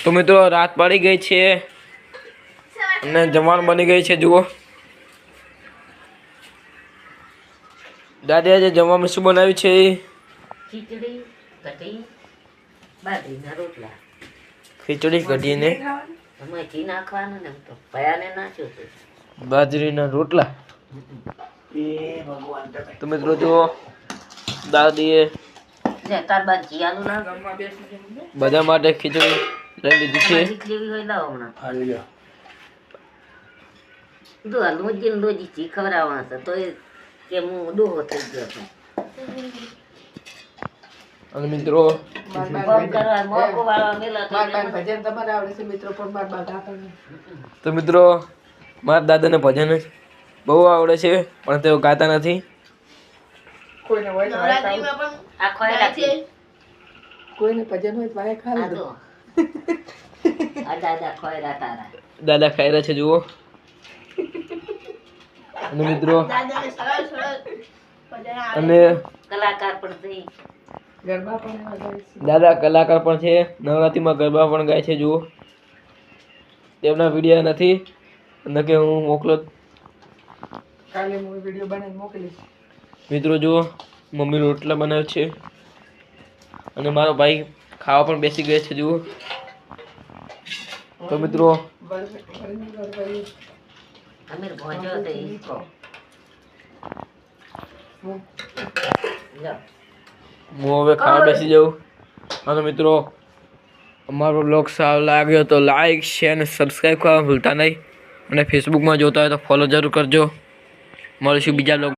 તો મિત્રો રાત પડી ગઈ છે અને જમવાનું બની ગઈ છે જુઓ દાદી આજે જમવામાં શું બનાવ્યું છે ખીચડી કઢી બાજરીના રોટલા ખીચડી કઢીને એમાં ઘી નાખવાનું ને તો ભયાને નાખ્યું હતું બાજરીના રોટલા તો મિત્રો જુઓ દાદીએ તાર બાદ જીયાનું ના બધા માટે ખીચડી લઈ લીધી છે લેવી હોય લાવો હમણાં દો લોજી લોજી ચી ખવડાવવા છે તો એ કે હું ડોહો થઈ ગયો છું અને મિત્રો તો મિત્રો મારા દાદાને ભજન બહુ આવડે છે પણ તેઓ ગાતા નથી કોઈને ભજન હોય તો વાય ખા લો દાદા ખોયરા તારા દાદા ખાઈ રહ્યા છે જુઓ અને મિત્રો અને કલાકાર પણ થઈ ગરબા પણ એવા ગાય છે. દાદા કલાકાર પણ છે નવરાત્રિમાં ગરબા પણ ગાય છે જુઓ તેમના વિડીયો નથી ન કે હું મોકલો કાલે હું વિડીયો બનાવીને મોકલીશ. મિત્રો જુઓ મમ્મી રોટલા બનાવે છે અને મારો ભાઈ ખાવા પણ બેસી ગયો છે જુઓ તો મિત્રો અમીર ભોજો તો ઈકો હું હવે ખાવા બેસી જાઉં અને મિત્રો અમારો બ્લોગ સારો લાગ્યો તો લાઈક શેર અને સબસ્ક્રાઈબ કરવા ભૂલતા નહીં અને ફેસબુકમાં જોતા હોય તો ફોલો જરૂર કરજો મળીશું બીજા બ્લોગ